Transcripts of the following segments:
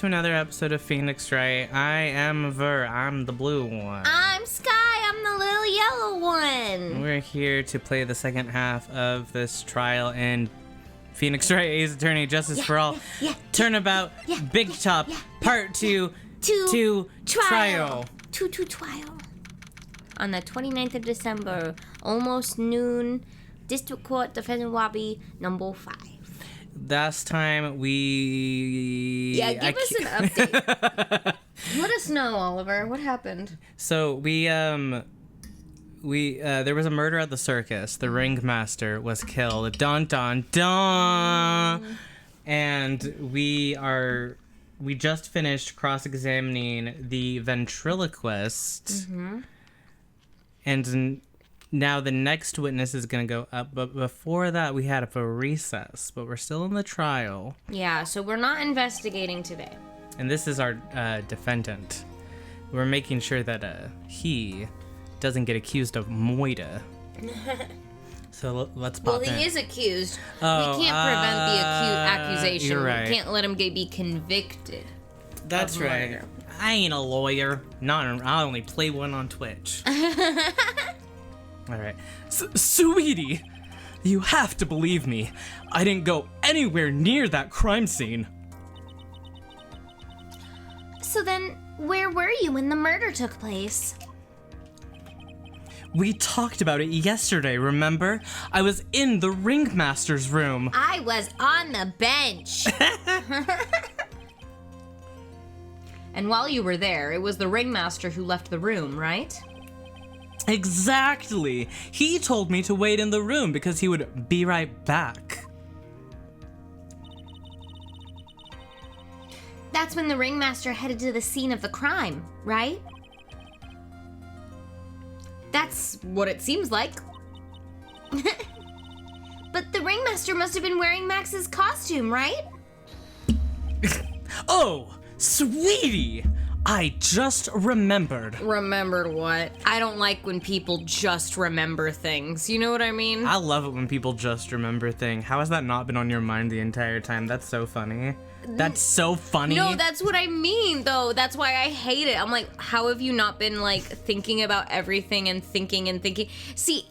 to another episode of Phoenix Wright. I am Ver. I'm the blue one. I'm Sky. I'm the little yellow one. We're here to play the second half of this trial in Phoenix Wright, Ace Attorney, Justice for All. Turnabout Bigtop, Part 2 to Trial. To trial. On the 29th of December, almost noon, District Court, Defendant Lobby, number 5. Last time we... Yeah, give us an update. Let us know, Oliver. What happened? So there was a murder at the circus. The ringmaster was killed. Dun dun dun. And we just finished cross-examining the ventriloquist. Mm-hmm. And now the next witness is going to go up. But before that, we had a recess. But we're still in the trial. Yeah, so we're not investigating today. And this is our defendant. We're making sure that he doesn't get accused of moida. So let's pop in. Well, he is accused. We can't prevent the accusation. You're right. We can't let him be convicted. That's right. I ain't a lawyer. I only play one on Twitch. All right. Sweetie, you have to believe me. I didn't go anywhere near that crime scene. So then, where were you when the murder took place? We talked about it yesterday, remember? I was in the ringmaster's room. I was on the bench. And while you were there, it was the ringmaster who left the room, right? Exactly. He told me to wait in the room because he would be right back. That's when the ringmaster headed to the scene of the crime, right? That's what it seems like. But the ringmaster must have been wearing Max's costume, right? Oh, sweetie! I just remembered. Remembered what? I don't like when people just remember things. You know what I mean? I love it when people just remember things. How has that not been on your mind the entire time? That's so funny. That's so funny. No, that's what I mean, though. That's why I hate it. I'm like, how have you not been, like, thinking about everything and thinking and thinking? See,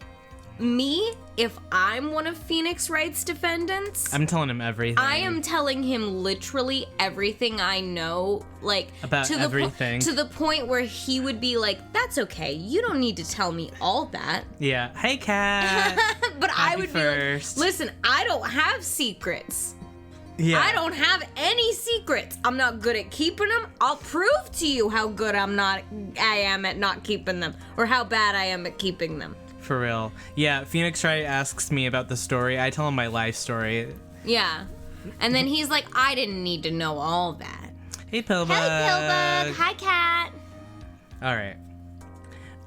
me, if I'm one of Phoenix Wright's defendants... I'm telling him everything. I am telling him literally everything I know, like... About to everything. To the point where he would be like, that's okay, you don't need to tell me all that. Yeah. Hey, Kat. But I would first. be like, listen, I don't have secrets. Yeah. I don't have any secrets. I'm not good at keeping them. I'll prove to you how good I am at not keeping them, or how bad I am at keeping them. For real. Yeah, Phoenix Wright asks me about the story. I tell him my life story. Yeah. And then he's like, I didn't need to know all that. Hey, Pillbug. Hey, Pillbug. Hi, Cat. All right.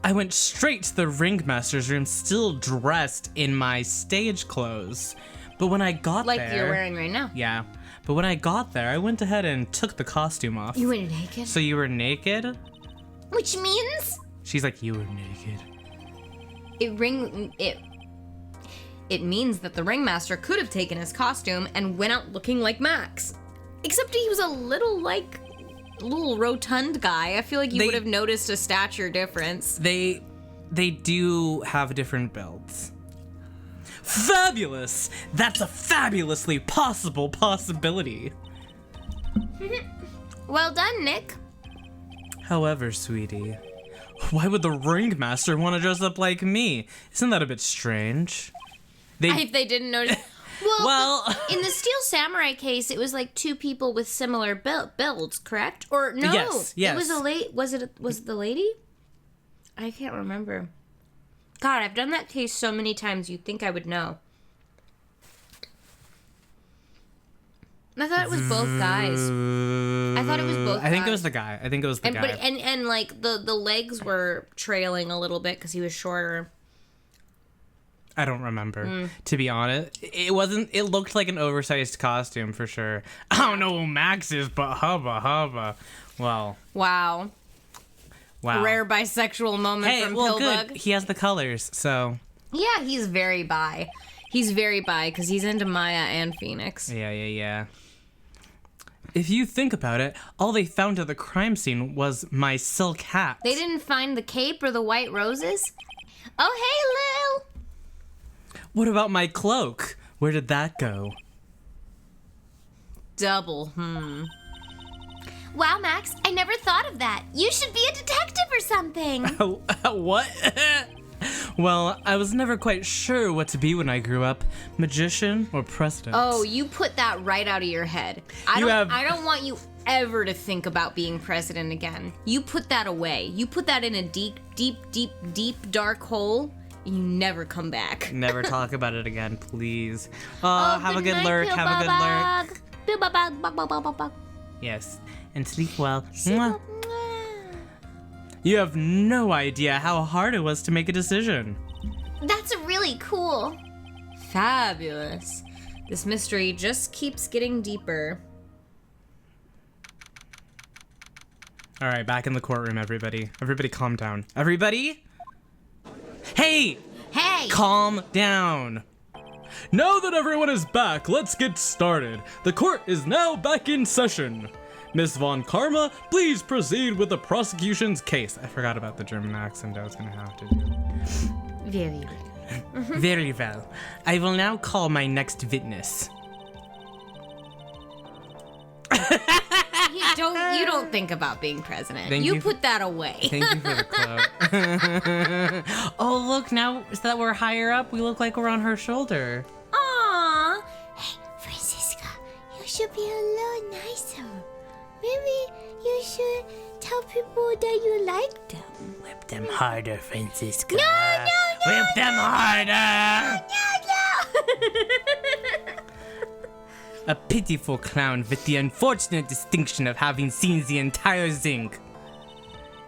I went straight to the ringmaster's room, still dressed in my stage clothes. But when I got there... Like you're wearing right now. Yeah. But when I got there, I went ahead and took the costume off. You went naked? So you were naked? Which means? She's like, you were naked. It means that the ringmaster could have taken his costume and went out looking like Max. Except he was a little rotund guy. I feel like you would have noticed a stature difference. They do have different builds. Fabulous! That's a fabulously possible possibility. Well done, Nick. However, sweetie, why would the ringmaster want to dress up like me? Isn't that a bit strange? If they didn't notice. Well, in the Steel Samurai case, it was like two people with similar builds, correct? Or no? Yes. It was was it the lady? I can't remember. God, I've done that case so many times. You'd think I would know. I thought it was both guys. I think it was the guy. And like the legs were trailing a little bit because he was shorter. I don't remember. To be honest, it looked like an oversized costume for sure. I don't know who Max is, but hubba. Well. Wow. Rare bisexual moment from Pillbug. Good. He has the colors, so. Yeah, he's very bi. He's very bi because he's into Maya and Phoenix. Yeah. if you think about it, all they found at the crime scene was my silk hat. They didn't find the cape or the white roses? Oh, hey, Lil! What about my cloak? Where did that go? Double, Wow, Max, I never thought of that. You should be a detective or something. What? Well, I was never quite sure what to be when I grew up. Magician or president? Oh, you put that right out of your head. I don't want you ever to think about being president again. You put that away. You put that in a deep, deep, deep, deep, dark hole. You never come back. Never talk about it again, please. Have a good lurk. Have a good lurk. Yes, and sleep well. Mwah. You have no idea how hard it was to make a decision. That's really cool. Fabulous. This mystery just keeps getting deeper. All right, back in the courtroom, everybody. Everybody calm down. Everybody? Hey! Hey! Calm down. Now that everyone is back, let's get started. The court is now back in session. Miss Von Karma, please proceed with the prosecution's case. I forgot about the German accent I was gonna have to do. Very well. Very well. I will now call my next witness. You don't think about being president. Thank you you put that away. Thank you for the quote. Oh, look, now that we're higher up, we look like we're on her shoulder. Aww. Hey, Francisca, you should be a little nicer. Maybe you should tell people that you like them. Whip them harder, Francisca. No. Whip them harder. No. A pitiful clown with the unfortunate distinction of having seen the entire thing.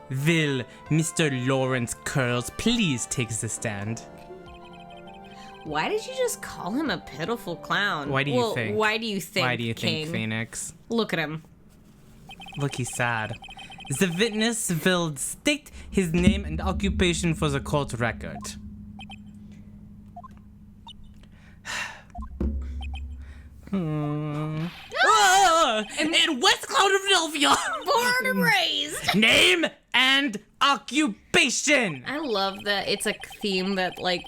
Will Mr. Lawrence Curls please take the stand? Why did you just call him a pitiful clown? Why do you think? Why do you think, Why do you King? think, Phoenix? Look at him. Look, he's sad. The witness will state his name and occupation for the court record. In West Cloud of Philadelphia. Born and raised. Name and occupation. I love that it's a theme that, like,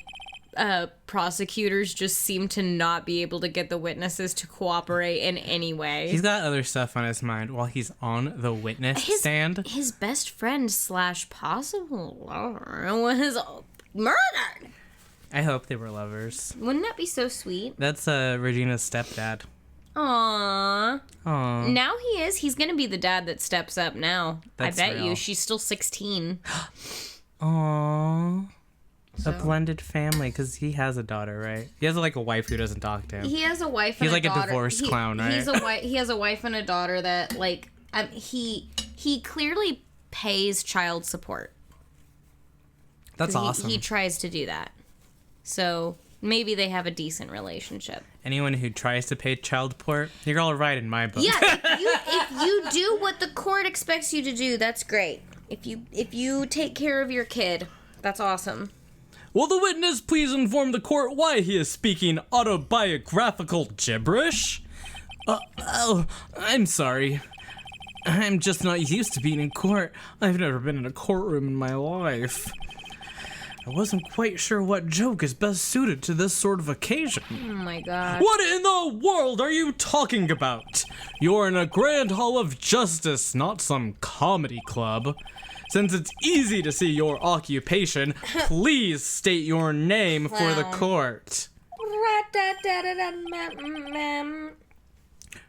prosecutors just seem to not be able to get the witnesses to cooperate in any way. He's got other stuff on his mind while he's on the witness stand. His best friend / possible lover was murdered. I hope they were lovers. Wouldn't that be so sweet? That's Regina's stepdad. Aww. Aww. Now he is. He's gonna be the dad that steps up now. That's I bet real. you. She's still 16. Aww. So. A blended family, because he has a daughter, right? He has like a wife who doesn't talk to him. He has a wife and He's a like daughter. a divorced clown, right? He has a wife and a daughter that, like, he clearly pays child support. That's awesome. He tries to do that. So maybe they have a decent relationship. Anyone who tries to pay child support, you're all right in my book. Yeah, if you do what the court expects you to do, that's great. If you take care of your kid, that's awesome. Will the witness please inform the court why he is speaking autobiographical gibberish? I'm sorry. I'm just not used to being in court. I've never been in a courtroom in my life. I wasn't quite sure what joke is best suited to this sort of occasion. Oh my god. What in the world are you talking about? You're in a grand hall of justice, not some comedy club. Since it's easy to see your occupation, please state your name for the court.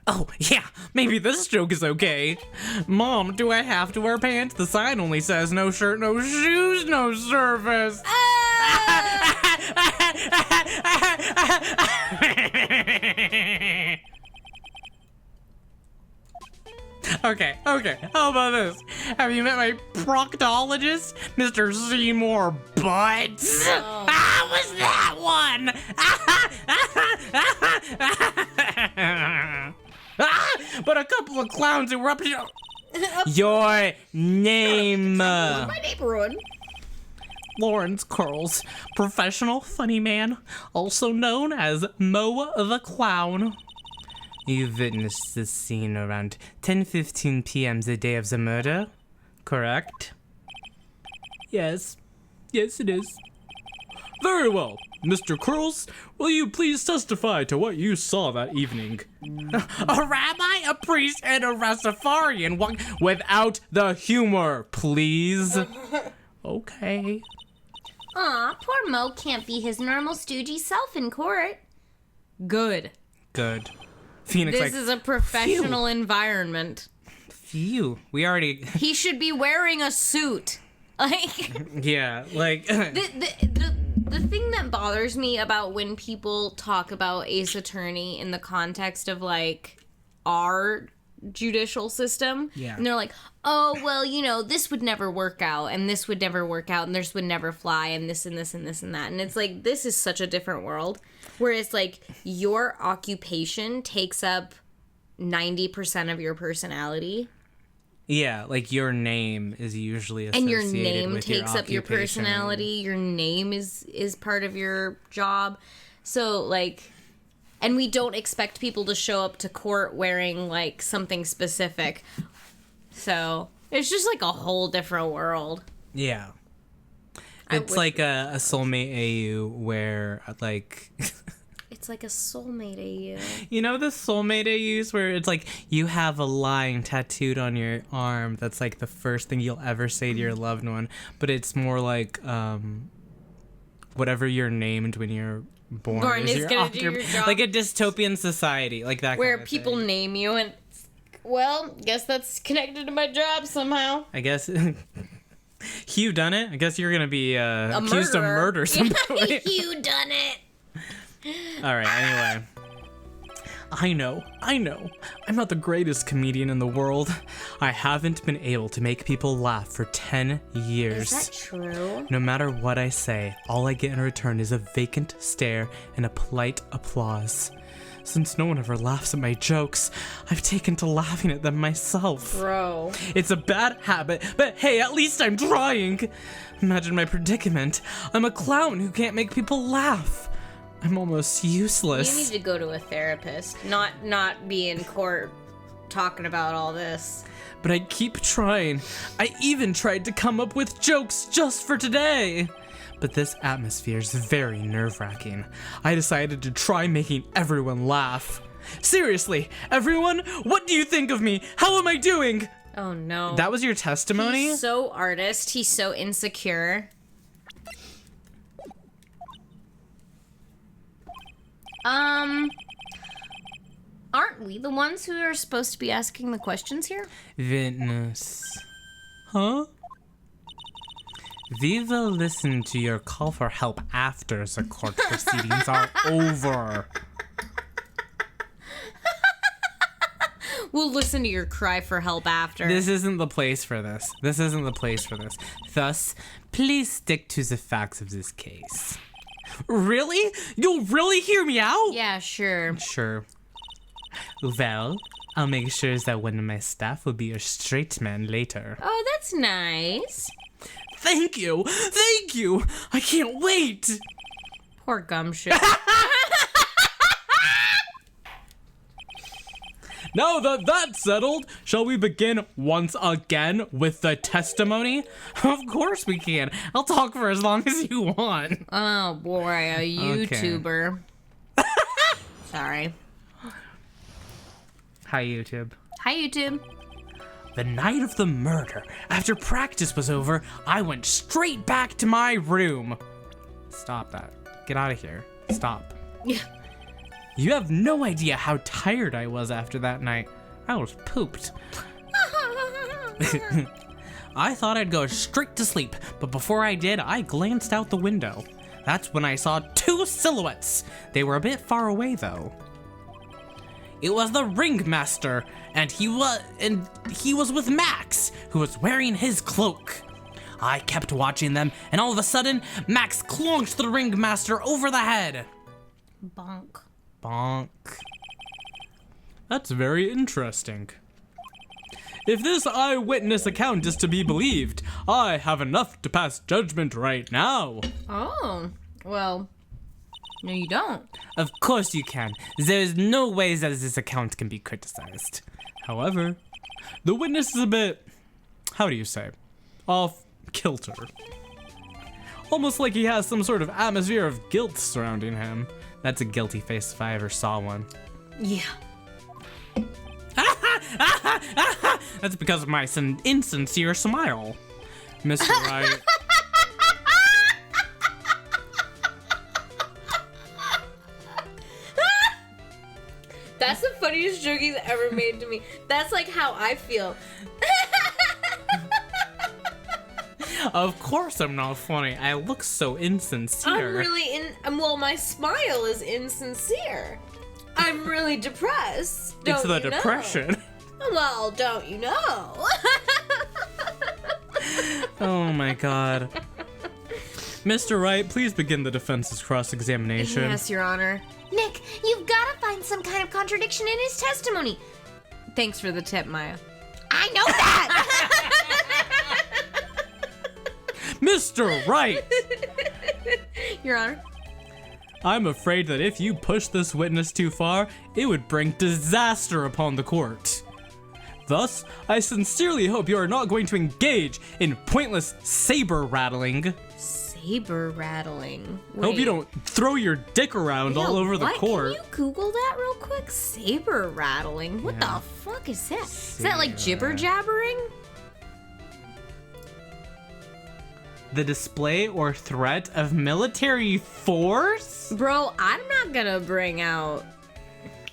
Oh, yeah, maybe this joke is okay. Mom, do I have to wear pants? The sign only says no shirt, no shoes, no service. Okay, how about this? Have you met my proctologist, Mr. Seymour Butts? Oh. How was that one? But a couple of clowns erupted. Your name. My neighborhood. Lawrence Curls, professional funny man, also known as Mo the Clown. You witnessed the scene around 10:15 p.m. the day of the murder, correct? Yes. Yes, it is. Very well. Mr. Curls, will you please testify to what you saw that evening? A rabbi, a priest, and a Rastafarian. Without the humor, please. Okay. Aw, poor Mo can't be his normal stoogey self in court. Good. Good. Phoenix, This is a professional environment. phew. We already... He should be wearing a suit. Like... yeah, like... The thing that bothers me about when people talk about Ace Attorney in the context of, like, our judicial system, Yeah. and they're like, oh, well, you know, this would never work out, and this would never work out, and this would never fly, and this and this and this and that. And it's like, this is such a different world, where it's like, your occupation takes up 90% of your personality. Yeah, like your name is usually associated And your name with takes up your occupation. personality. Your name is part of your job. So, like, and we don't expect people to show up to court wearing, like, something specific. So, it's just, like, a whole different world. Yeah. It's like a soulmate AU where, like... It's like a soulmate AU. You know the soulmate AUs where it's like you have a line tattooed on your arm that's like the first thing you'll ever say to your loved one, but it's more like whatever you're named when you're born is gonna do your job. like a dystopian society, like that Where kind of people thing. name you and, well, guess that's connected to my job somehow. I guess Hugh done it. I guess you're gonna be accused of murderer. murder some point. You done it. All right, anyway. I know. I'm not the greatest comedian in the world. I haven't been able to make people laugh for 10 years. Is that true? No matter what I say, all I get in return is a vacant stare and a polite applause. Since no one ever laughs at my jokes, I've taken to laughing at them myself. Bro. It's a bad habit, but hey, at least I'm trying. Imagine my predicament. I'm a clown who can't make people laugh. I'm almost useless. You need to go to a therapist, not be in court talking about all this. But I keep trying. I even tried to come up with jokes just for today. But this atmosphere is very nerve-wracking. I decided to try making everyone laugh. Seriously, everyone, what do you think of me? How am I doing? Oh no. That was your testimony? He's so artist. He's so insecure. Aren't we the ones who are supposed to be asking the questions here? Witness. Huh? We will listen to your call for help after the court proceedings are over. We'll listen to your cry for help after. This isn't the place for this. Thus, please stick to the facts of this case. Really? You'll really hear me out? Yeah, sure. Sure. Well, I'll make sure that one of my staff will be your straight man later. Oh, that's nice. Thank you! Thank you! I can't wait! Poor Gumshoe. Now that that's settled, shall we begin once again with the testimony? Of course we can. I'll talk for as long as you want. Oh boy, a YouTuber. Sorry. Hi, YouTube. Hi, YouTube. The night of the murder, after practice was over, I went straight back to my room. Stop that. Get out of here. Stop. Yeah. You have no idea how tired I was after that night. I was pooped. I thought I'd go straight to sleep, but before I did, I glanced out the window. That's when I saw two silhouettes. They were a bit far away, though. It was the ringmaster, and he was with Max, who was wearing his cloak. I kept watching them, and all of a sudden, Max clonked the ringmaster over the head. Bonk. Bonk. That's very interesting. If this eyewitness account is to be believed, I have enough to pass judgment right now. Oh, well, No, you don't. Of course you can. There is no way that this account can be criticized. However, the witness is a bit, how do you say, off kilter. Almost like he has some sort of atmosphere of guilt surrounding him. That's a guilty face if I ever saw one. Yeah. That's because of my insincere smile. Mr. Wright, That's the funniest joke he's ever made to me. That's like how I feel. Of course I'm not funny. I look so insincere. I'm really well, my smile is insincere. I'm really depressed. It's Don't the you know? depression. Well, don't you know? Oh my god. Mr. Wright, please begin the defense's cross-examination. Yes, Your Honor. Nick, you've got to find some kind of contradiction in his testimony. Thanks for the tip, Maya. I know that! Mr. Wright! Your Honor. I'm afraid that if you push this witness too far, it would bring disaster upon the court. Thus, I sincerely hope you are not going to engage in pointless saber rattling. Saber rattling. Hope you don't throw your dick around all over the court. Can you Google that real quick? Saber rattling. What the fuck is that? Is that like jibber jabbering? The display or threat of military force? Bro, I'm not gonna bring out.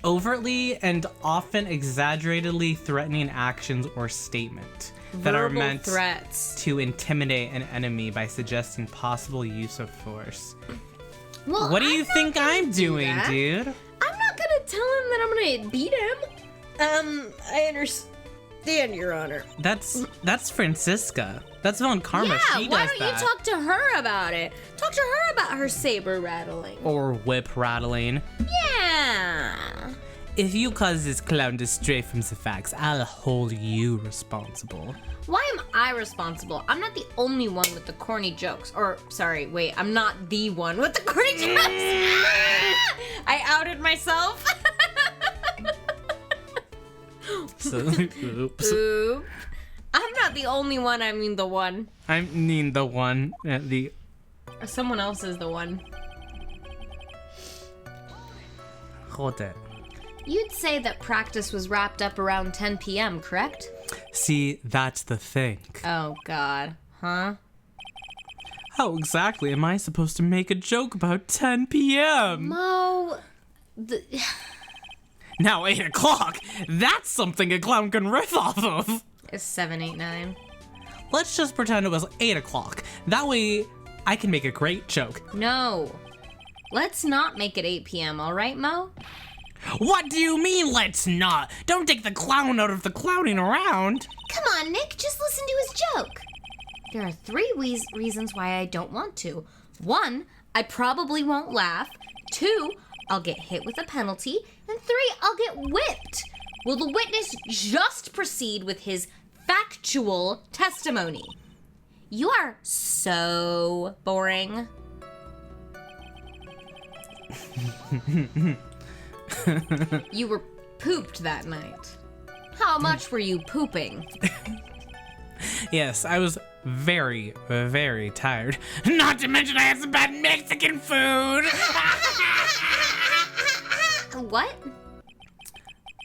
Overtly and often exaggeratedly threatening actions or statement that are verbal meant threats. to intimidate an enemy by suggesting possible use of force. Well, What do you I'm not think gonna I'm do doing, that. dude? I'm not gonna tell him that I'm gonna beat him. I understand, Your Honor. That's Francisca. That's Von Karma. Yeah, She why does don't that. you talk to her about it? Talk to her about her saber rattling. Or whip rattling. Yeah. If you cause this clown to stray from the facts, I'll hold you responsible. Why am I responsible? I'm not the only one with the corny jokes. Or, sorry, wait, I'm not the one with the corny jokes. I outed myself. So, oops. Oop. I'm not the only one, I mean the one. I mean the one, the... Someone else is the one. Hold it. You'd say that practice was wrapped up around 10 p.m., correct? See, that's the thing. Oh, God. Huh? How exactly am I supposed to make a joke about 10 p.m.? Mo... Now 8 o'clock? That's something a clown can riff off of. It's 7, 8, 9. Let's just pretend it was 8 o'clock. That way, I can make a great joke. No. Let's not make it 8 p.m., all right, Mo? What do you mean, let's not? Don't take the clown out of the clowning around. Come on, Nick, just listen to his joke. There are 3 reasons why I don't want to. 1, I probably won't laugh. 2, I'll get hit with a penalty. And 3, I'll get whipped. Will the witness just proceed with his factual testimony? You are so boring. You were pooped that night. How much were you pooping? Yes, I was very, very tired. Not to mention I had some bad Mexican food. What?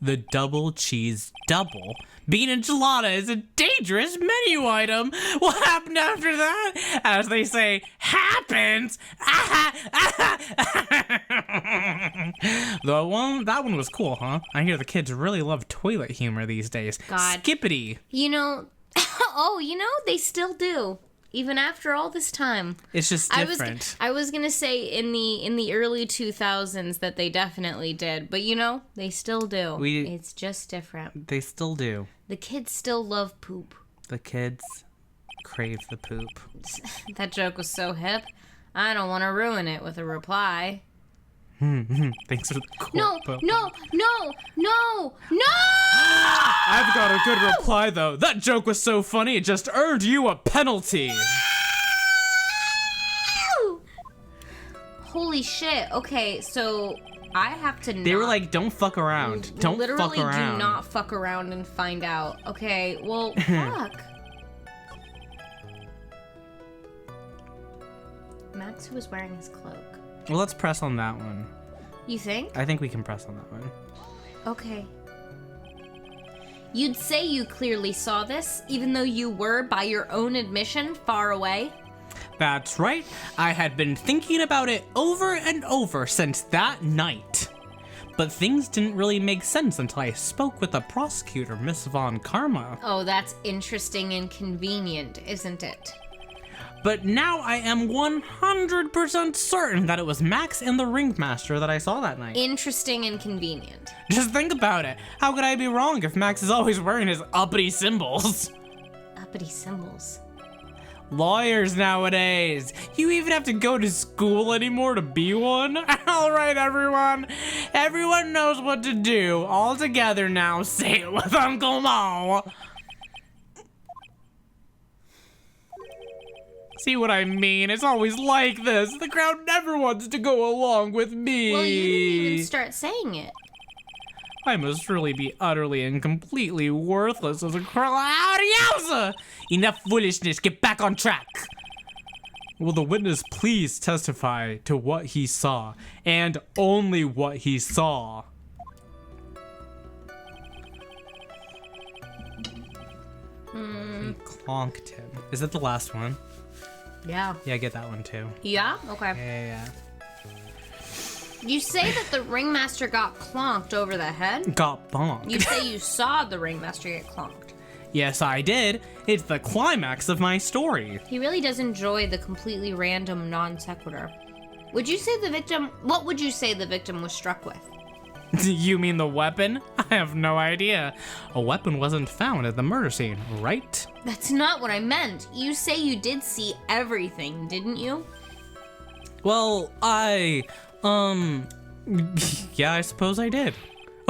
The double cheese double. Bean enchilada is a dangerous menu item. What happened after that? As they say, happens. That one was cool, huh? I hear the kids really love toilet humor these days. God. Skippity. You know, they still do. Even after all this time. It's just different. I was gonna say in the early 2000s that they definitely did, but they still do. It's just different. They still do. The kids still love poop. The kids crave the poop. That joke was so hip. I don't want to ruin it with a reply. Thanks for the quote. No! I've got a good reply, though. That joke was so funny, it just earned you a penalty. Holy shit. Okay, so I have to They were like, don't fuck around. Don't literally fuck around. do not fuck around and find out. Okay, well, fuck. Max, who was wearing his cloak. Well, let's press on that one. You think? I think we can press on that one. Okay. You'd say you clearly saw this, even though you were, by your own admission, far away? That's right. I had been thinking about it over and over since that night. But things didn't really make sense until I spoke with the prosecutor, Miss Von Karma. Oh, that's interesting and convenient, isn't it? But now I am 100% certain that it was Max and the Ringmaster that I saw that night. Interesting and convenient. Just think about it. How could I be wrong if Max is always wearing his uppity symbols? Uppity symbols. Lawyers nowadays. You even have to go to school anymore to be one? Alright, everyone. Everyone knows what to do. All together now, say it with Uncle Mo. See what I mean? It's always like this. The crowd never wants to go along with me. Well, you didn't even start saying it. I must really be utterly and completely worthless as a crowd. Yowza! Enough foolishness. Get back on track. Will the witness please testify to what he saw, and only what he saw? He clonked him. Is that the last one? Yeah. Yeah, I get that one too. Yeah? Okay. Yeah. You say that the ringmaster got clonked over the head? Got bonked. You say you saw the ringmaster get clonked. Yes, I did. It's the climax of my story. He really does enjoy the completely random non sequitur. What would you say the victim was struck with? You mean the weapon? I have no idea. A weapon wasn't found at the murder scene, right? That's not what I meant. You say you did see everything, didn't you? Well, yeah, I suppose I did.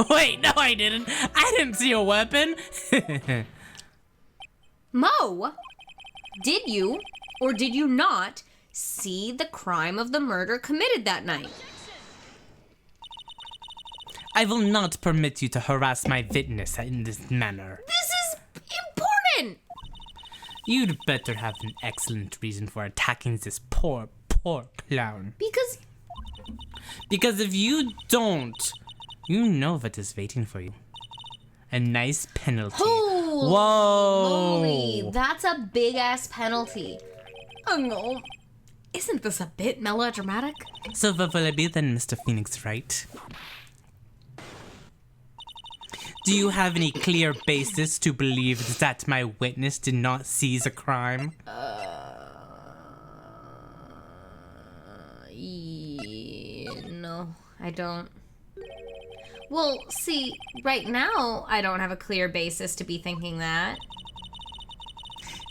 Wait, no I didn't. I didn't see a weapon. Mo, did you, or did you not, see the crime of the murder committed that night? I will not permit you to harass my witness in this manner. This is important! You'd better have an excellent reason for attacking this poor clown. Because if you don't, you know what is waiting for you. A nice penalty. Holy Whoa! moly, that's a big-ass penalty. Oh no. Isn't this a bit melodramatic? So what will it be then, Mr. Phoenix Wright? Do you have any clear basis to believe that my witness did not seize a crime? No, I don't. Well, see, right now, I don't have a clear basis to be thinking that.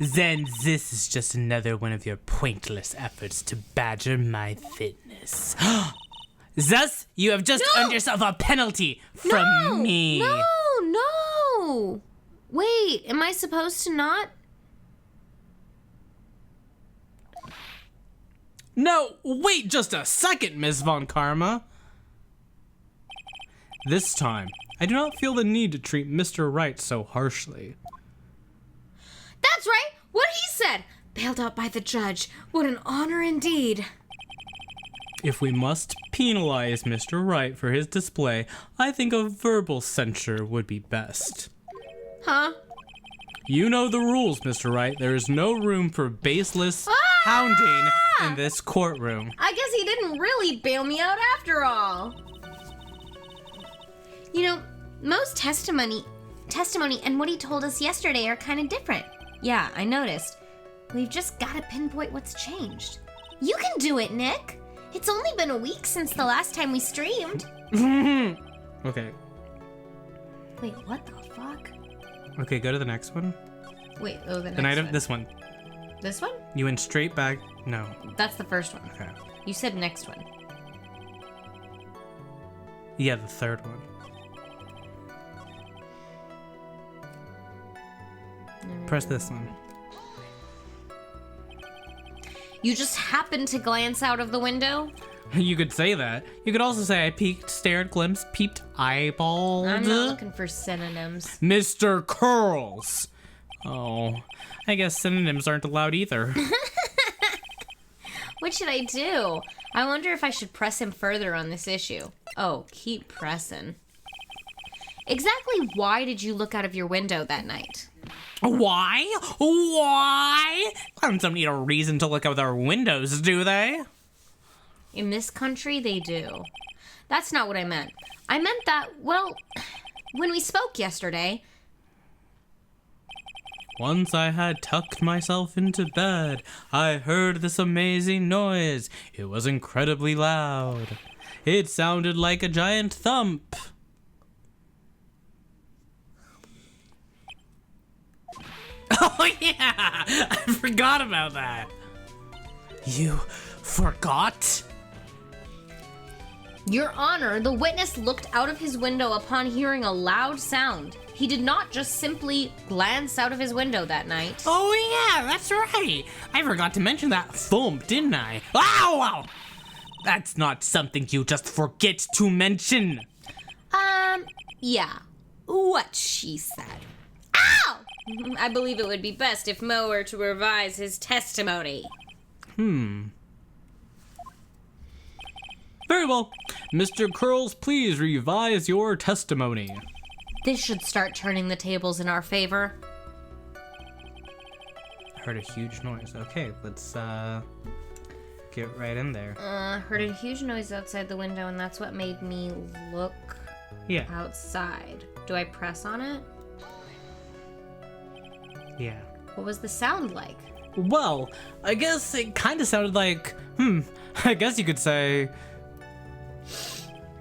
Then this is just another one of your pointless efforts to badger my witness. Thus, you have just earned yourself a penalty from me. No! Wait, am I supposed to not? No, wait just a second, Miss Von Karma. This time, I do not feel the need to treat Mr. Wright so harshly. That's right! What he said! Bailed out by the judge. What an honor indeed. If we must penalize Mr. Wright for his display, I think a verbal censure would be best. Huh? You know the rules, Mr. Wright. There is no room for baseless hounding in this courtroom. I guess he didn't really bail me out after all. You know, Mo's testimony and what he told us yesterday are kind of different. Yeah, I noticed. We've just got to pinpoint what's changed. You can do it, Nick. It's only been a week since the last time we streamed. Okay. Wait, what the fuck? Okay, go to the next one. Wait, oh, the next The night one. of this one. This one? You went straight back. No. That's the first one. Okay. You said next one. Yeah, the third one. Press this one. You just happened to glance out of the window? You could say that. You could also say I peeked, stared, glimpsed, peeped, eyeballed. I'm not looking for synonyms. Mr. Curls. Oh, I guess synonyms aren't allowed either. What should I do? I wonder if I should press him further on this issue. Oh, keep pressing. Exactly why did you look out of your window that night? Why? Why? Clowns don't need a reason to look out their windows, do they? In this country, they do. That's not what I meant. I meant that, well, when we spoke yesterday... Once I had tucked myself into bed, I heard this amazing noise. It was incredibly loud. It sounded like a giant thump. Oh yeah, I forgot about that. You forgot? Your Honor, the witness looked out of his window upon hearing a loud sound. He did not just simply glance out of his window that night. Oh yeah, that's right. I forgot to mention that thump, didn't I? Ow! That's not something you just forget to mention. Yeah. What she said. Ow! I believe it would be best if Mo were to revise his testimony. Very well. Mr. Curls, please revise your testimony. This should start turning the tables in our favor. I heard a huge noise. Okay, let's get right in there. Heard a huge noise outside the window, and that's what made me look Yeah, outside. Do I press on it? yeah. What was the sound like? Well, I guess it kind of sounded like, I guess you could say...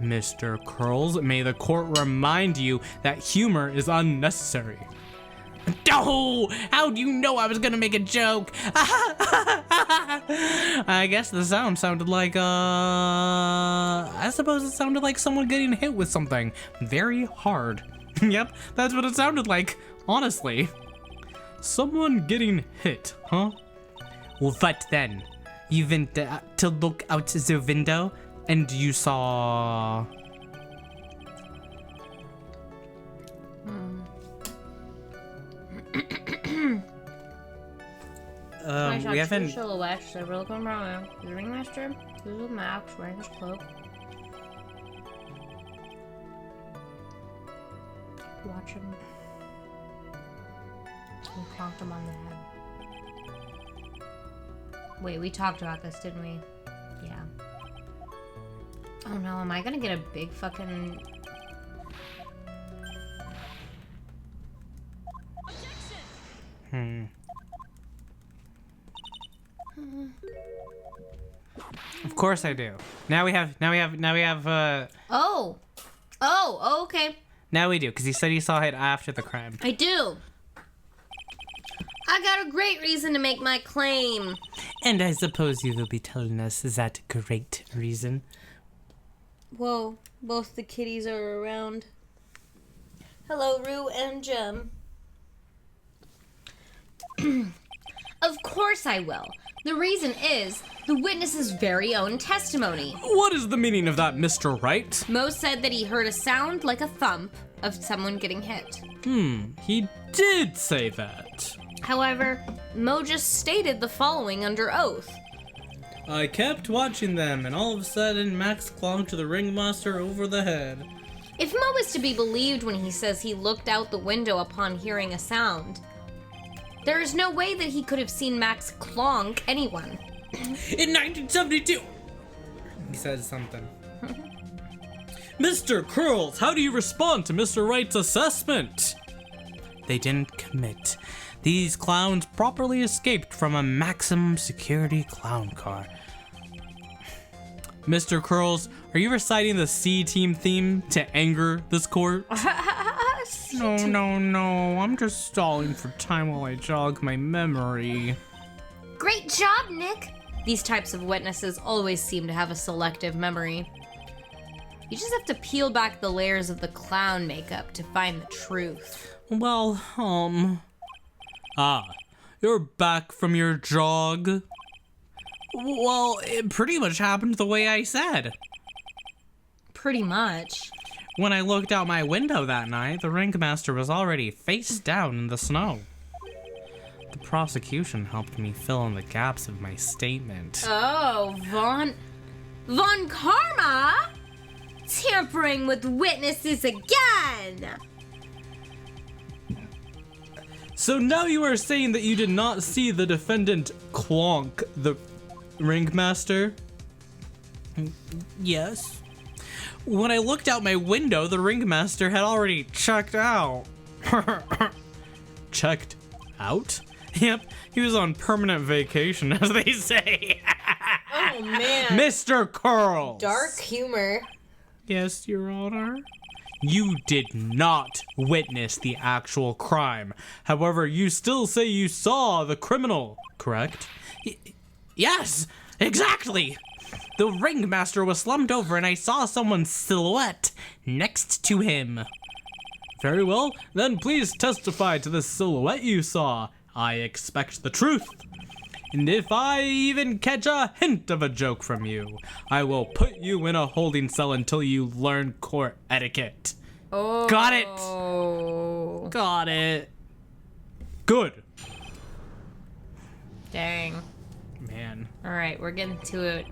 Mr. Curls, may the court remind you that humor is unnecessary. Oh, how do you know I was gonna make a joke? I guess the sound sounded like, I suppose it sounded like someone getting hit with something very hard. Yep, that's what it sounded like, honestly. Someone getting hit, huh? Well, what then? You went to look out the window and you saw... we haven't... silhouettes, they were looking around. The ringmaster, who's with Max, wearing his cloak. Watch him. And clonked him on the head. Wait, we talked about this, didn't we? Yeah. Oh no, am I gonna get a big fucking... Of course I do. Now we have, Oh! Oh, okay. now we do, because he said he saw it after the crime. I do. I got a great reason to make my claim. And I suppose you will be telling us that great reason. Whoa, both the kitties are around. Hello, Rue and Jem. Of course I will. The reason is the witness's very own testimony. What is the meaning of that, Mr. Wright? Mo said that he heard a sound like a thump of someone getting hit. He did say that. However, Mo just stated the following under oath. I kept watching them, and all of a sudden, Max clonked the ringmaster over the head. If Mo is to be believed when he says he looked out the window upon hearing a sound, there is no way that he could have seen Max clonk anyone. In 1972! He says something. Mr. Curls, how do you respond to Mr. Wright's assessment? They didn't commit. These clowns properly escaped from a maximum security clown car. Mr. Curls, are you reciting the C-Team theme to anger this court? No. I'm just stalling for time while I jog my memory. Great job, Nick! These types of witnesses always seem to have a selective memory. You just have to peel back the layers of the clown makeup to find the truth. Well, You're back from your jog? Well, it pretty much happened the way I said. Pretty much. When I looked out my window that night, the ringmaster was already face down in the snow. The prosecution helped me fill in the gaps of my statement. Oh, Von Karma? Tampering with witnesses again! So now you are saying that you did not see the defendant clonk the ringmaster? Yes. When I looked out my window, the ringmaster had already checked out. Checked out? Yep, he was on permanent vacation, as they say. Oh, man. Mr. Curls! Dark humor. Yes, Your Honor. You did not witness the actual crime. However, you still say you saw the criminal, correct? Yes, exactly. The ringmaster was slumped over and I saw someone's silhouette next to him. Very well, then please testify to the silhouette you saw. I expect the truth. And if I even catch a hint of a joke from you, I will put you in a holding cell until you learn court etiquette. Oh. Got it. Got it. Good. Dang. Man. Alright, we're getting to it.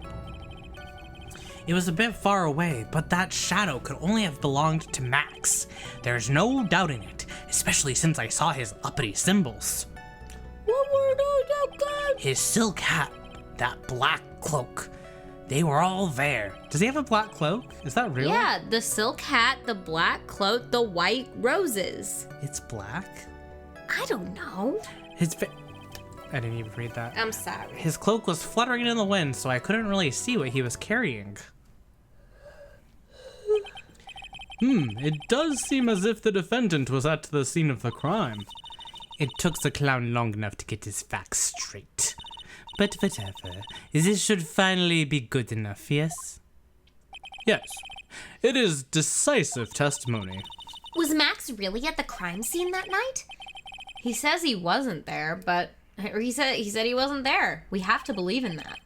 It was a bit far away, but that shadow could only have belonged to Max. There's no doubting it, especially since I saw his uppity symbols. What were those again? His silk hat, that black cloak, they were all there. Does he have a black cloak? Is that real? Yeah, the silk hat, the black cloak, the white roses. It's black? I don't know. I didn't even read that. I'm sorry. His cloak was fluttering in the wind, so I couldn't really see what he was carrying. It does seem as if the defendant was at the scene of the crime. It took the clown long enough to get his facts straight. But whatever. This should finally be good enough, yes? Yes, it is decisive testimony. Was Max really at the crime scene that night? He says he wasn't there, but he said he wasn't there. We have to believe in that.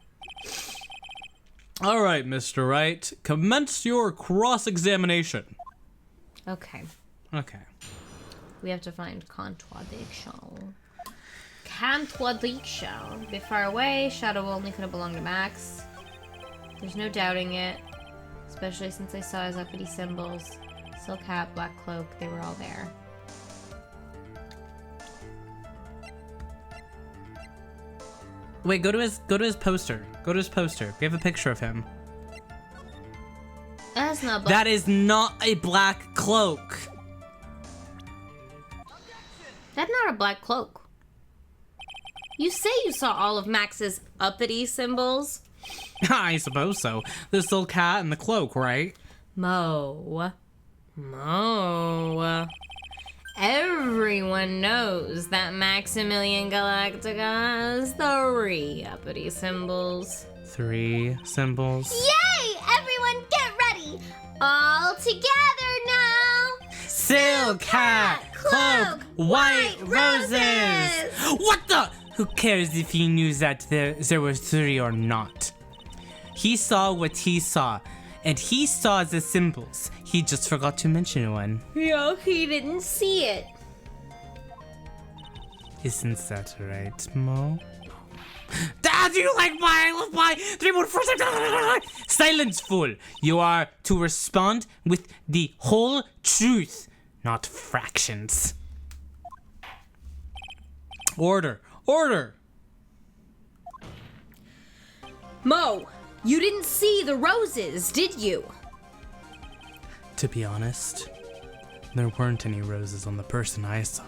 All right, Mr. Wright, commence your cross-examination. Okay. Okay. We have to find contradiction. Contradiction. Bit far away. Shadow only could have belonged to Max. There's no doubting it. Especially since I saw his uppity symbols. Silk hat, black cloak. They were all there. Wait, go to his poster. Go to his poster. We have a picture of him. That's not black. That is not a black cloak. That's not a black cloak. You say you saw all of Max's uppity symbols? I suppose so. The silk hat and the cloak, right? Mo. Everyone knows that Maximilian Galactica has 3 uppity symbols. 3 symbols. Yay! Everyone get ready! All together now! Silk hat, cloak, white roses. What the? Who cares if he knew that there were 3 or not? He saw what he saw, and he saw the symbols. He just forgot to mention one. No, he didn't see it. Isn't that right, Mo? Dad, do you like my 3 more 4 Silence, fool! You are to respond with the whole truth, not fractions. Order! Order! Mo, you didn't see the roses, did you? To be honest, there weren't any roses on the person I saw.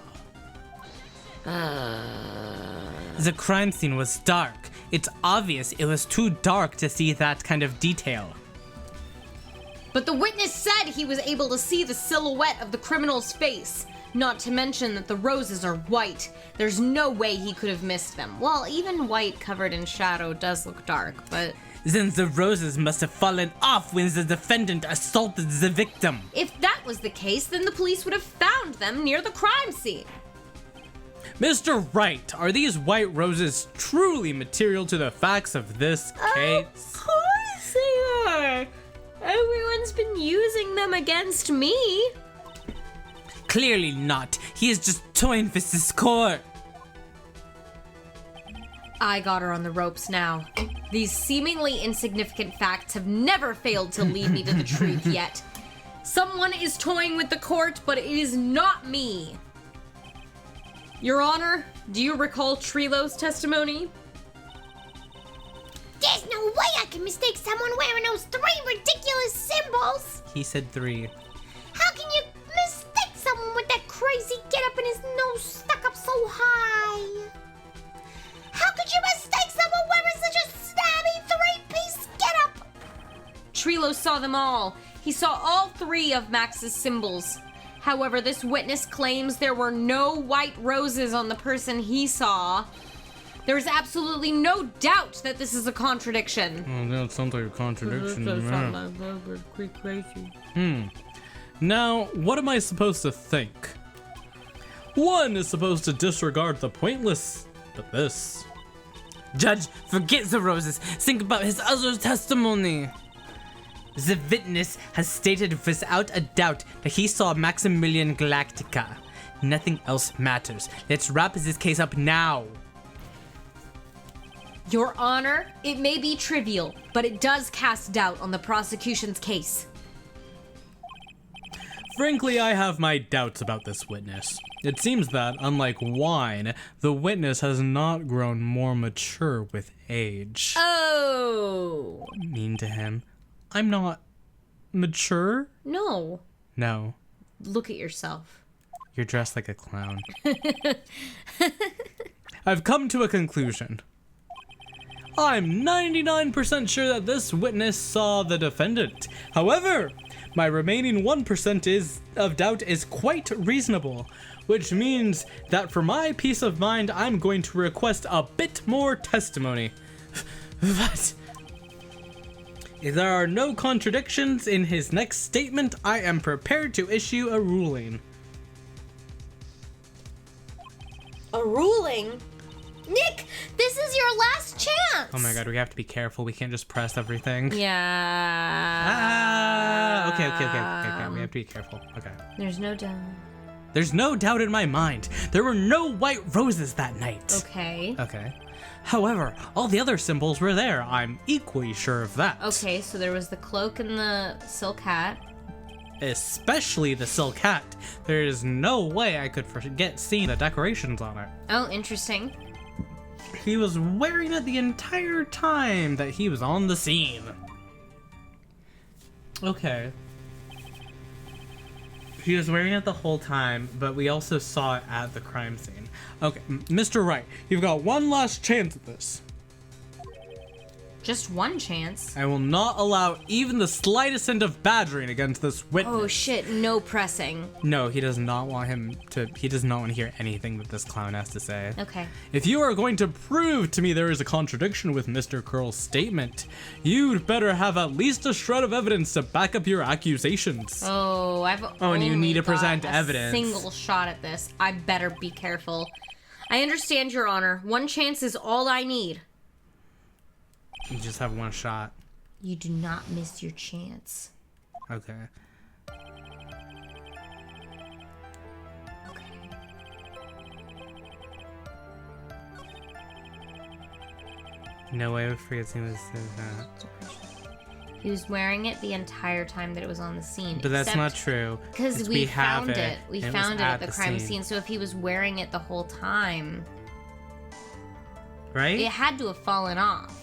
The crime scene was dark. It's obvious it was too dark to see that kind of detail. But the witness said he was able to see the silhouette of the criminal's face. Not to mention that the roses are white. There's no way he could have missed them. Well, even white covered in shadow does look dark, but... Then the roses must have fallen off when the defendant assaulted the victim. If that was the case, then the police would have found them near the crime scene. Mr. Wright, are these white roses truly material to the facts of this case? Of course they are. Everyone's been using them against me. Clearly not. He is just toying with this court. I got her on the ropes now. These seemingly insignificant facts have never failed to lead me to the truth yet. Someone is toying with the court, but it is not me. Your Honor, do you recall Trilo's testimony? There's no way I can mistake someone wearing those 3 ridiculous symbols. He said 3. How can you mistake someone with that crazy getup and his nose stuck up so high? How could you mistake someone wearing such a snazzy 3-piece getup? Trilo saw them all. He saw all 3 of Max's symbols. However, this witness claims there were no white roses on the person he saw. There is absolutely no doubt that this is a contradiction. Oh, that sounds like a contradiction. Now, what am I supposed to think? One is supposed to disregard the pointless, but this. Judge, forget the roses. Think about his other testimony. The witness has stated without a doubt that he saw Maximilian Galactica. Nothing else matters. Let's wrap this case up now. Your Honor, it may be trivial, but it does cast doubt on the prosecution's case. Frankly, I have my doubts about this witness. It seems that, unlike wine, the witness has not grown more mature with age. Oh. Mean to him. I'm not mature? No. No, Look at yourself. you're dressed like a clown. I've come to a conclusion. I'm 99% sure that this witness saw the defendant. However, my remaining 1% of doubt is quite reasonable, which means that for my peace of mind, I'm going to request a bit more testimony. But if there are no contradictions in his next statement, I am prepared to issue a ruling. A ruling? Nick, this is your last chance. Oh my god, we have to be careful. We can't just press everything. Yeah. Okay. We have to be careful. Okay. There's no doubt. There's no doubt in my mind. There were no white roses that night. Okay. Okay. However, all the other symbols were there. I'm equally sure of that. Okay, so there was the cloak and the silk hat. Especially the silk hat. There is no way I could forget seeing the decorations on it. Oh, interesting. He was wearing it the entire time that he was on the scene. Okay. He was wearing it the whole time, but we also saw it at the crime scene. Okay, Mr. Wright, you've got one last chance at this. Just one chance. I will not allow even the slightest hint of badgering against this witness. Oh shit, no pressing. No, he does not want he does not want to hear anything that this clown has to say. Okay. If you are going to prove to me there is a contradiction with Mr. Curl's statement, you'd better have at least a shred of evidence to back up your accusations. Oh, I've and you need to only present got a evidence. single shot at this. I better be careful. I understand, Your Honor. One chance is all I need. You just have one shot. You do not miss your chance. Okay. No way I would forget seeing this. He was wearing it the entire time that it was on the scene. But that's not true. Because we have found it. We and found was it at the crime scene. scene. So if he was wearing it the whole time, Right? it had to have fallen off.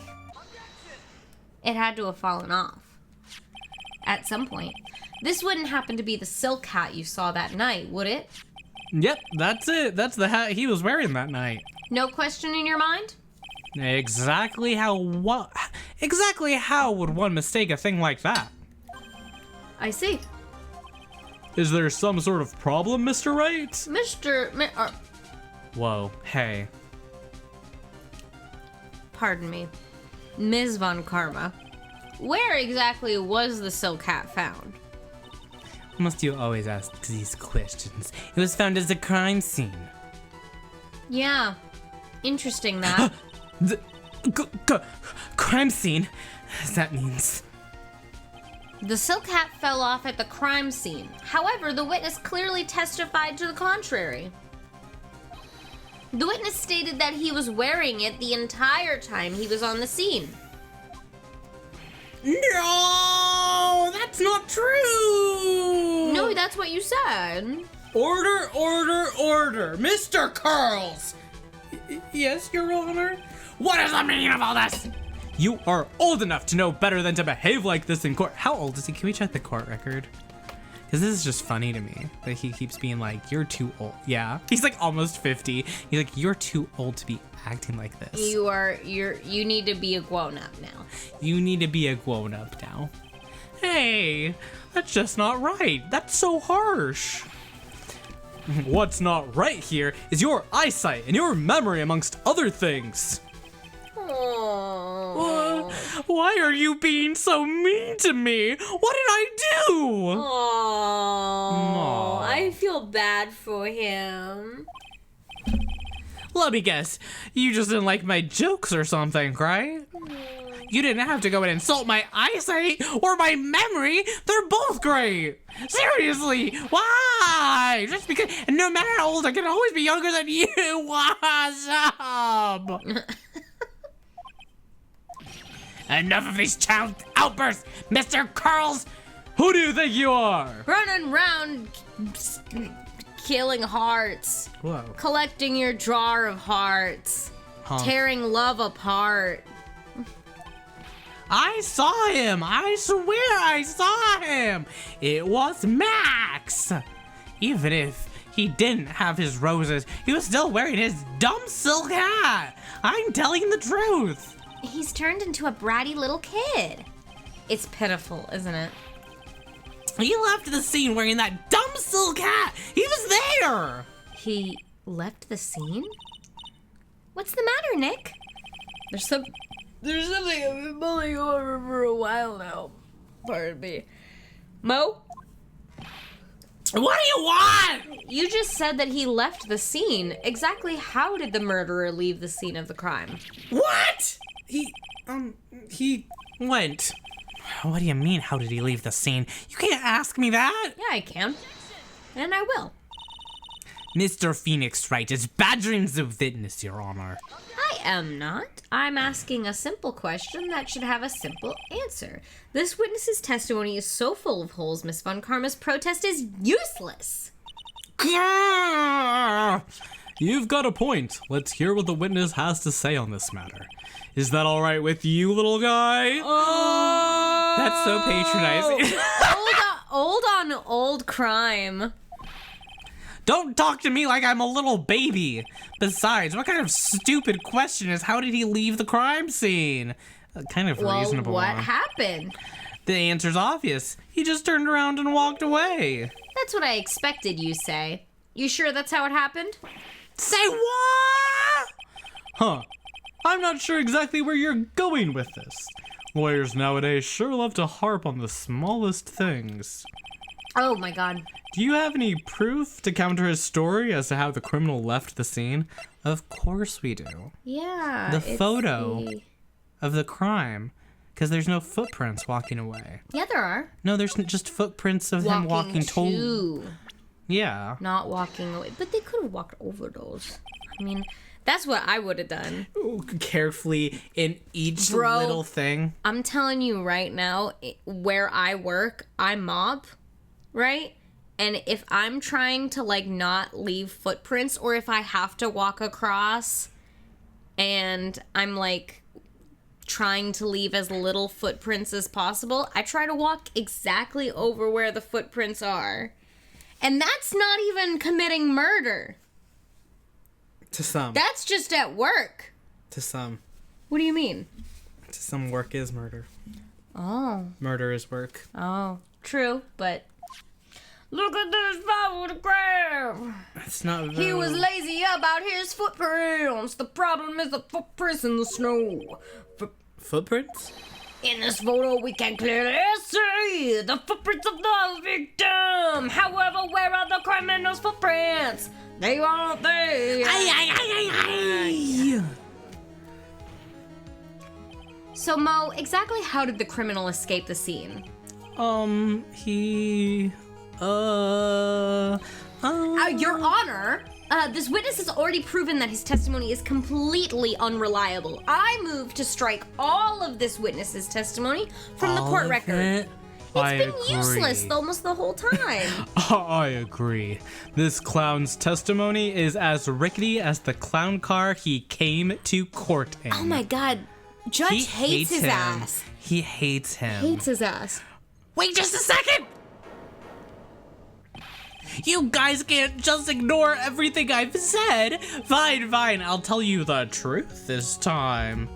It had to have fallen off. At some point. This wouldn't happen to be the silk hat you saw that night, would it? Yep, that's it. That's the hat he was wearing that night. No question in your mind? Exactly how would one mistake a thing like that? I see. Is there some sort of problem, Mr. Wright? Whoa. Hey. Pardon me. Ms. Von Karma. Where exactly was the silk hat found? Must you always ask these questions? It was found as a crime scene. Yeah. Interesting, that. The crime scene, as that means. The silk hat fell off at the crime scene. However, the witness clearly testified to the contrary. The witness stated that he was wearing it the entire time he was on the scene. No, that's not true. No, that's what you said. Order, order, order. Mr. Curls. Yes, Your Honor? What is the meaning of all this? You are old enough to know better than to behave like this in court. How old is he? Can we check the court record? Because this is just funny to me that he keeps being like, you're too old. Yeah, he's like almost 50. He's like, you're too old to be acting like this. You need to be a grown up now. You need to be a grown up now. Hey, that's just not right. That's so harsh. What's not right here is your eyesight and your memory, amongst other things. Aww. Why are you being so mean to me? What did I do? Aww. I feel bad for him. Let me guess, you just didn't like my jokes or something, right? You didn't have to go and insult my eyesight or my memory. They're both great. Seriously, why? Just because, and no matter how old, I can always be younger than you. What's up? Enough of these child outbursts, Mr. Curls. Who do you think you are? Running around killing hearts. Whoa. Collecting your jar of hearts. Tearing love apart. I saw him. I swear I saw him. It was Max. Even if he didn't have his roses, he was still wearing his dumb silk hat. I'm telling the truth. He's turned into a bratty little kid. It's pitiful, isn't it? He left the scene wearing that dumb silk hat. He was there. He left the scene? What's the matter, Nick? There's something I've been mulling over for a while now. Pardon me. Mo? What do you want? You just said that he left the scene. Exactly how did the murderer leave the scene of the crime? What? He went. What do you mean, how did he leave the scene? You can't ask me that. Yeah, I can. And I will. Mr. Phoenix Wright is badgering the witness, Your Honor. I am not. I'm asking a simple question that should have a simple answer. This witness's testimony is so full of holes, Miss Von Karma's protest is useless. You've got a point. Let's hear what the witness has to say on this matter. Is that all right with you, little guy? Oh, That's so patronizing. old crime. Don't talk to me like I'm a little baby. Besides, what kind of stupid question is how did he leave the crime scene? Kind of reasonable. What happened? The answer's obvious. He just turned around and walked away. That's what I expected you say. You sure that's how it happened? Say what? Huh. I'm not sure exactly where you're going with this. Lawyers nowadays sure love to harp on the smallest things. Oh my god. Do you have any proof to counter his story as to how the criminal left the scene? Of course we do. Yeah. The it's photo of the crime, because there's no footprints walking away. Yeah, there are. No, there's just footprints of him walking to. Yeah. Not walking away. But they could have walked over those. I mean, that's what I would have done. Carefully in each little thing. I'm telling you right now, where I work, I mop, right? And if I'm trying to, like, not leave footprints, or if I have to walk across and I'm, like, trying to leave as little footprints as possible, I try to walk exactly over where the footprints are. And that's not even committing murder. To some. That's just at work. To some. What do you mean? To some, work is murder. Oh. Murder is work. Oh. True, but... Look at this photograph! It's not very... He was lazy about his footprints. The problem is the footprints in the snow. Footprints? In this photo, we can clearly see the footprints of the victim. However, where are the criminal's footprints? They won't be. So, Mo, exactly how did the criminal escape the scene? Your Honor, this witness has already proven that his testimony is completely unreliable. I move to strike all of this witness's testimony from the court record. It's been useless almost the whole time. I agree. This clown's testimony is as rickety as the clown car he came to court in. Oh my god. Judge hates his ass. He hates him. Hates his ass. Wait just a second! You guys can't just ignore everything I've said. Fine, I'll tell you the truth this time.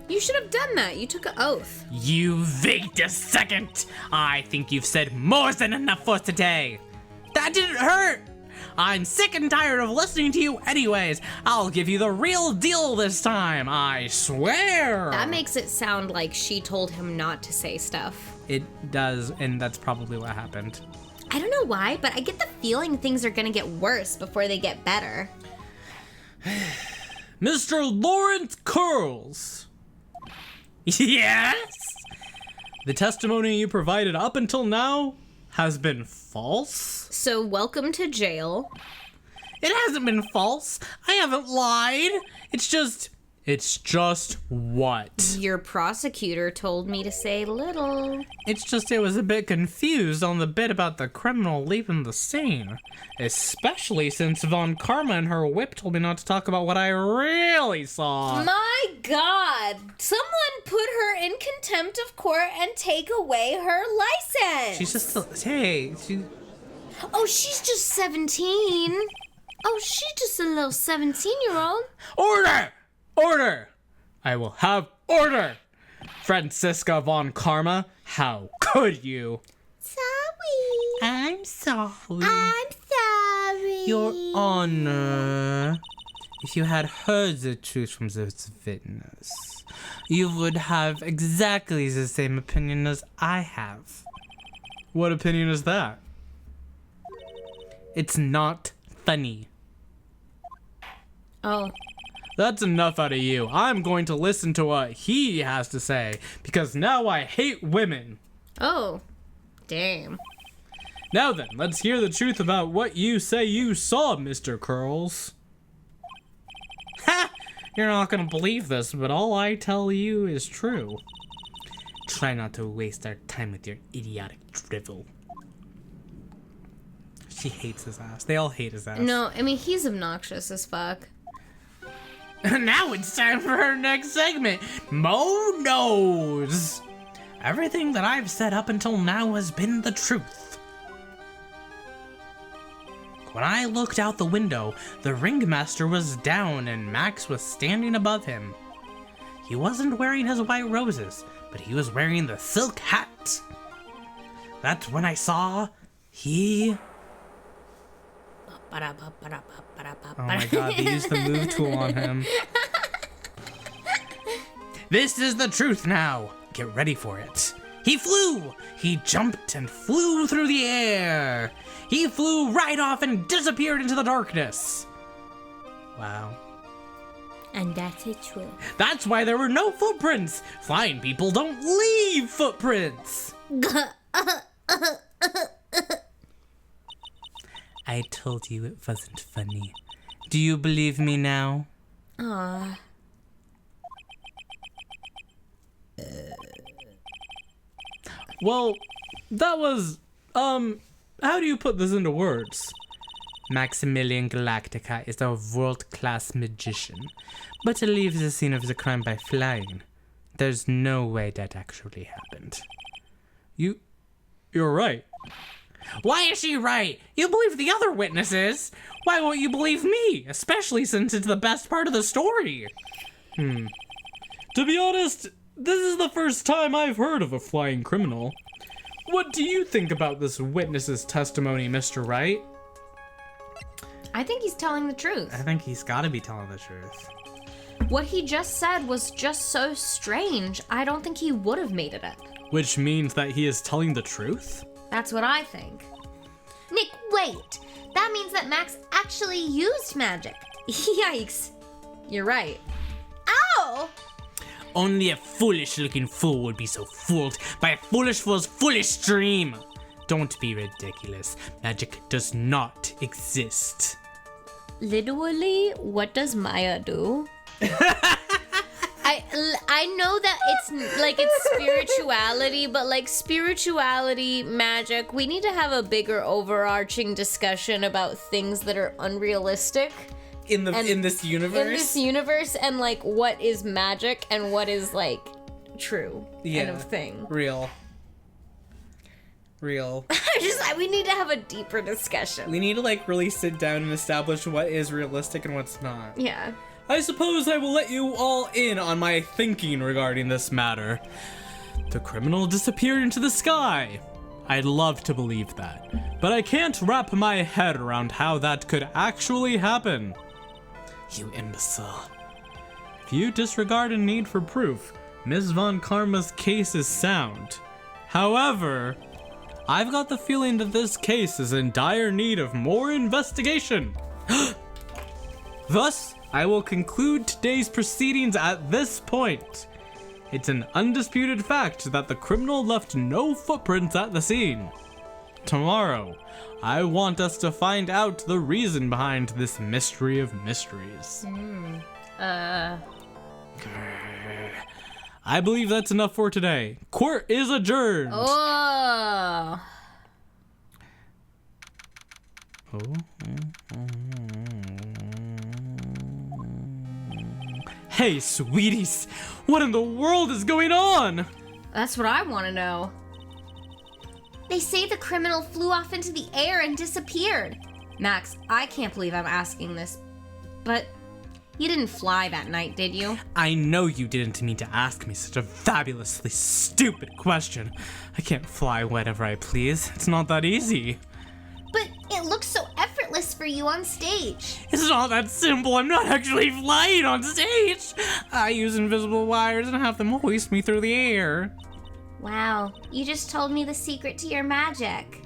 You should have done that. You took an oath. You wait a second. I think you've said more than enough for today. That didn't hurt. I'm sick and tired of listening to you anyways. I'll give you the real deal this time, I swear. That makes it sound like she told him not to say stuff. It does, and that's probably what happened. I don't know why, but I get the feeling things are gonna get worse before they get better. Mr. Lawrence Curls. Yes? The testimony you provided up until now has been false? So welcome to jail. It hasn't been false. I haven't lied. It's just what? Your prosecutor told me to say little. It's just it was a bit confused on the bit about the criminal leaving the scene. Especially since Von Karma and her whip told me not to talk about what I really saw. My god! Someone put her in contempt of court and take away her license! She's just, Oh, she's just 17. Oh, she's just a little 17-year-old. Order! I will have order! Franziska Von Karma, how could you? Sorry. I'm sorry. I'm sorry. Your Honor, if you had heard the truth from this witness, you would have exactly the same opinion as I have. What opinion is that? It's not funny. Oh. That's enough out of you. I'm going to listen to what he has to say, because now I hate women. Oh. Damn. Now then, let's hear the truth about what you say you saw, Mr. Curls. Ha! You're not gonna believe this, but all I tell you is true. Try not to waste our time with your idiotic drivel. She hates his ass. They all hate his ass. No, I mean, he's obnoxious as fuck. Now it's time for our next segment, Mo Knows. Everything that I've said up until now has been the truth. When I looked out the window, the ringmaster was down and Max was standing above him. He wasn't wearing his white roses, but he was wearing the silk hat. That's when I saw he... Oh my god, they used the move tool on him. This is the truth now. Get ready for it. He flew! He jumped and flew through the air. He flew right off and disappeared into the darkness. Wow. And that's it, true. That's why there were no footprints. Flying people don't leave footprints. I told you it wasn't funny. Do you believe me now? Aw. Well, that was, how do you put this into words? Maximilian Galactica is a world-class magician, but to leave the scene of the crime by flying, there's no way that actually happened. You're right. Why is she right? You believe the other witnesses. Why won't you believe me? Especially since it's the best part of the story. To be honest, this is the first time I've heard of a flying criminal. What do you think about this witness's testimony, Mr. Wright? I think he's telling the truth. I think he's gotta be telling the truth. What he just said was just so strange. I don't think he would have made it up. Which means that he is telling the truth? That's what I think. Nick, wait. That that means that Max actually used magic. Yikes. You're right. Ow! Only a foolish-looking fool would be so fooled by a foolish fool's foolish dream. Don't be ridiculous. Magic does not exist. Literally, what does Maya do? I know that it's spirituality, but like spirituality, magic, we need to have a bigger overarching discussion about things that are unrealistic In this universe. in this universe, and like what is magic and what is like true kind of thing. Real. We need to have a deeper discussion. We need to like really sit down and establish what is realistic and what's not. Yeah. I suppose I will let you all in on my thinking regarding this matter. The criminal disappeared into the sky. I'd love to believe that, but I can't wrap my head around how that could actually happen. You imbecile. If you disregard a need for proof, Ms. Von Karma's case is sound. However, I've got the feeling that this case is in dire need of more investigation. Thus, I will conclude today's proceedings at this point. It's an undisputed fact that the criminal left no footprints at the scene. Tomorrow, I want us to find out the reason behind this mystery of mysteries. I believe that's enough for today. Court is adjourned. Oh. Hey, sweeties, what in the world is going on? That's what I want to know. They say the criminal flew off into the air and disappeared. Max, I can't believe I'm asking this, but you didn't fly that night, did you? I know you didn't mean to ask me such a fabulously stupid question. I can't fly whenever I please. It's not that easy. But it looks so effortless for you on stage. It's not that simple. I'm not actually flying on stage. I use invisible wires and have them hoist me through the air. Wow, you just told me the secret to your magic.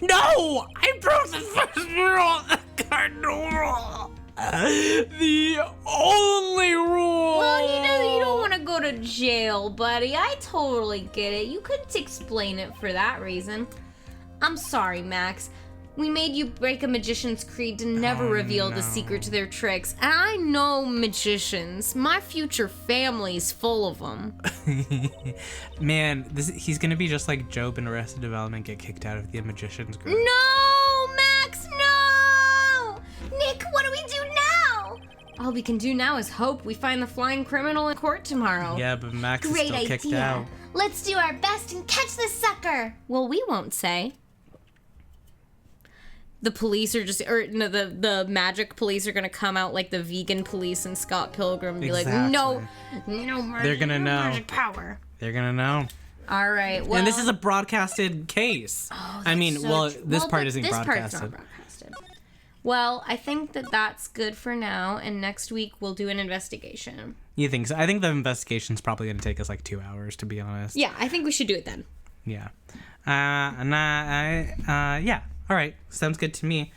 No! I broke the first rule of the cardinal rule. The only rule. Well, you don't want to go to jail, buddy. I totally get it. You couldn't explain it for that reason. I'm sorry, Max. We made you break a magician's creed to never reveal the secret to their tricks. And I know magicians. My future family's full of them. Man, he's gonna be just like Job in Arrested Development, get kicked out of the magician's group. No, Max, no! Nick, what do we do now? All we can do now is hope we find the flying criminal in court tomorrow. Yeah, but Max is Great still kicked idea. out. Let's do our best and catch this sucker. Well, we won't say. The police are the magic police are gonna come out like the vegan police in Scott Pilgrim and be like, no, They're gonna know. magic power. They're gonna know. All right, well, And this is a broadcasted case. I mean, this part isn't broadcasted. Part's not broadcasted. Well, I think that's good for now, and next week we'll do an investigation. You think so? I think the investigation's probably gonna take us like 2 hours, to be honest. Yeah, I think we should do it then. Yeah. Yeah. All right. Sounds good to me.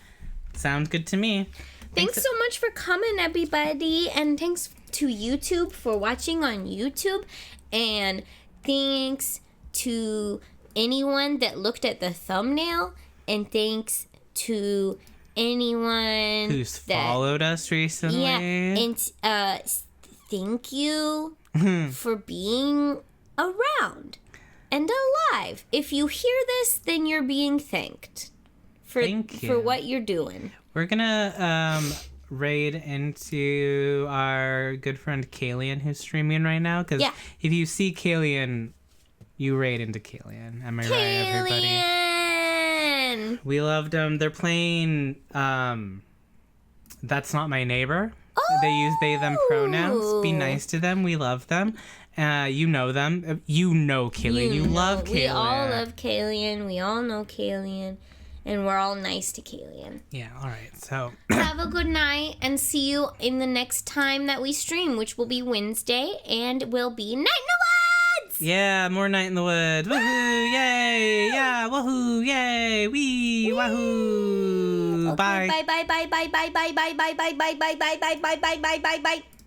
Thanks so much for coming, everybody, and thanks to YouTube for watching on YouTube, and thanks to anyone that looked at the thumbnail, and thanks to anyone Who's followed us recently? Yeah, and thank you for being around and alive. If you hear this, then you're being thanked for what you're doing. We're gonna raid into our good friend Kalian, who's streaming right now. Because if you see Kalian, you raid into Kalian. Am I right, everybody? Kalian! We loved them. They're playing That's Not My Neighbor. They use they, them pronouns. Be nice to them. We love them. You know them. You know Kalian. You love Kalian. We all love Kalian. We all know Kalian. And we're all nice to Kalian. Yeah, all right. So have a good night and see you in the next time that we stream, which will be Wednesday and will be Night in the Woods! Yeah, more Night in the Woods. Woohoo! Yay! Yeah, woohoo! Yay! Wee! Wahoo! Bye. Bye bye bye bye bye bye bye bye bye bye bye bye bye bye bye bye bye bye bye.